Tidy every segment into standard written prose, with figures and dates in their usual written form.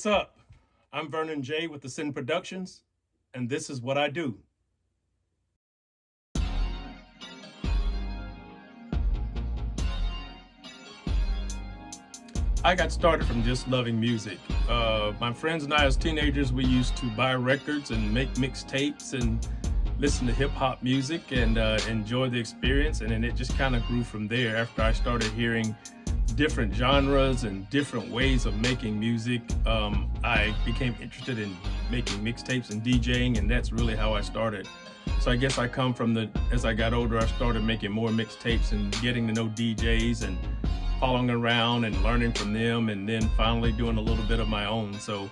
What's up? I'm Vernon J with the Sin Productions, and this is what I do. I got started from just loving music. My friends and I, as teenagers, we used to buy records and make mixtapes and listen to hip hop music and enjoy the experience. And then it just kind of grew from there after I started hearing different genres and different ways of making music. I became interested in making mixtapes and DJing, and that's really how I started. So I guess I come from as I got older, I started making more mixtapes and getting to know DJs and following around and learning from them, and then finally doing a little bit of my own. So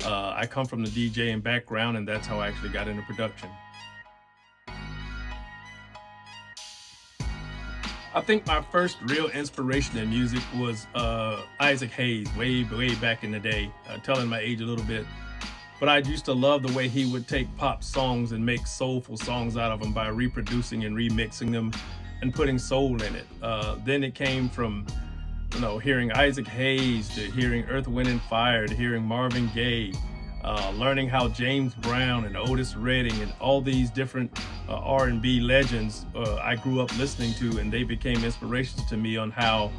I come from the DJing background, and that's how I actually got into production. I think my first real inspiration in music was Isaac Hayes, way back in the day, telling my age a little bit. But I used to love the way he would take pop songs and make soulful songs out of them by reproducing and remixing them and putting soul in it. Then it came from, hearing Isaac Hayes to hearing Earth, Wind and Fire to hearing Marvin Gaye, learning how James Brown and Otis Redding and all these different R&B legends I grew up listening to, and they became inspirations to me on how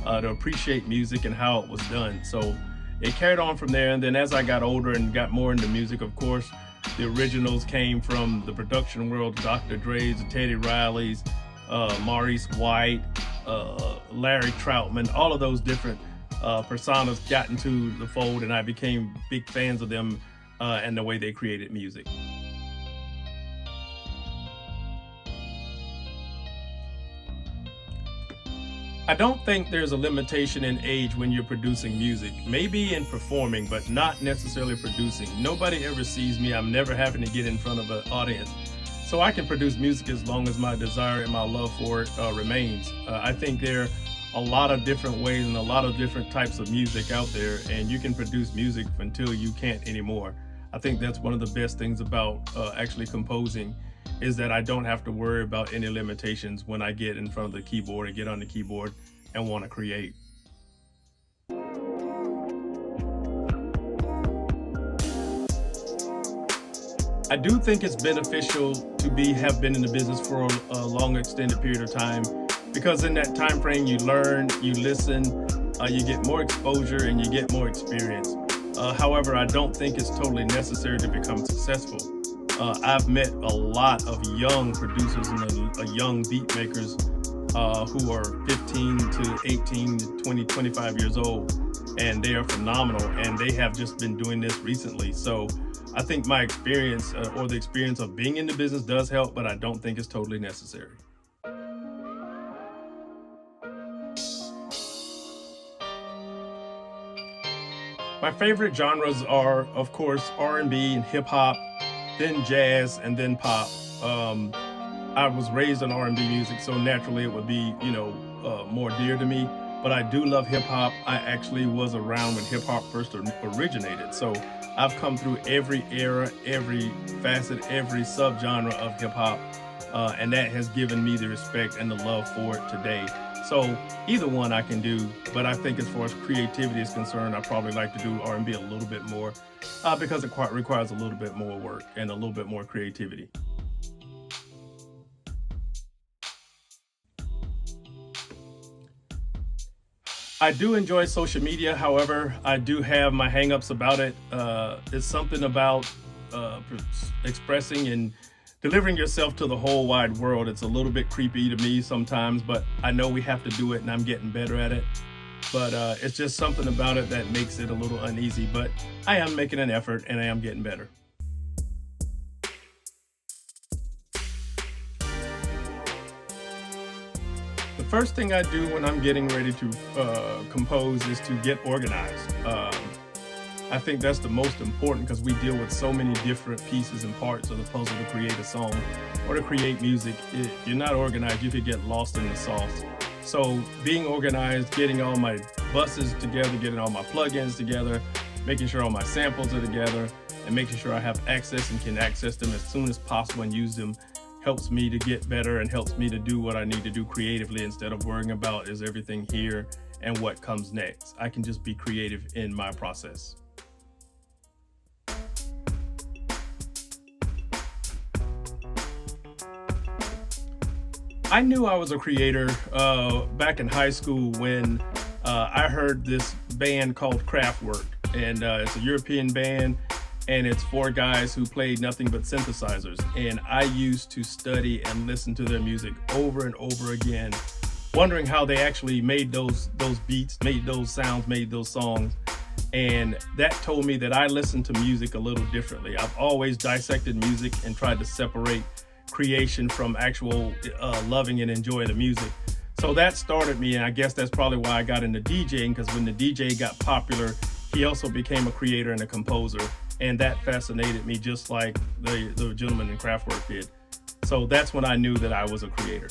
to appreciate music and how it was done. So it carried on from there, and then as I got older and got more into music, of course, the originals came from the production world: Dr. Dre's, the Teddy Riley's, Maurice White, Larry Troutman. All of those different personas got into the fold, and I became big fans of them and the way they created music. I don't think there's a limitation in age when you're producing music. Maybe in performing, but not necessarily producing. Nobody ever sees me. I'm never having to get in front of an audience. So I can produce music as long as my desire and my love for it remains. I think there are a lot of different ways and a lot of different types of music out there, and you can produce music until you can't anymore. I think that's one of the best things about actually composing, is that I don't have to worry about any limitations when I get in front of the keyboard and get on the keyboard and want to create. I do think it's beneficial to have been in the business for a long extended period of time, because in that time frame you learn, you listen, you get more exposure and you get more experience. However, I don't think it's totally necessary to become successful. I've met a lot of young producers and young beat makers who are 15 to 18 to 20, 25 years old, and they are phenomenal, and they have just been doing this recently. So I think my experience or the experience of being in the business does help, but I don't think it's totally necessary. My favorite genres are, of course, R&B and hip hop, then jazz, and then pop. I was raised on R&B music, so naturally it would be, more dear to me. But I do love hip hop. I actually was around when hip hop first originated. So I've come through every era, every facet, every subgenre of hip hop. And that has given me the respect and the love for it today. So either one I can do, but I think as far as creativity is concerned, I probably like to do R&B a little bit more because it requires a little bit more work and a little bit more creativity. I do enjoy social media. However, I do have my hangups about it. It's something about expressing and delivering yourself to the whole wide world. It's a little bit creepy to me sometimes, but I know we have to do it, and I'm getting better at it. But it's just something about it that makes it a little uneasy. But I am making an effort, and I am getting better. The first thing I do when I'm getting ready to compose is to get organized. I think that's the most important, because we deal with so many different pieces and parts of the puzzle to create a song or to create music. If you're not organized, you could get lost in the sauce. So being organized, getting all my buses together, getting all my plugins together, making sure all my samples are together, and making sure I have access and can access them as soon as possible and use them helps me to get better and helps me to do what I need to do creatively, instead of worrying about is everything here and what comes next. I can just be creative in my process. I knew I was a creator back in high school when I heard this band called Kraftwerk, and it's a European band, and it's four guys who played nothing but synthesizers. And I used to study and listen to their music over and over again, wondering how they actually made those beats, made those sounds, made those songs. And that told me that I listen to music a little differently. I've always dissected music and tried to separate creation from actual loving and enjoying the music. So that started me, and I guess that's probably why I got into DJing, because when the DJ got popular, he also became a creator and a composer, and that fascinated me just like the gentleman in Kraftwerk did. So that's when I knew that I was a creator.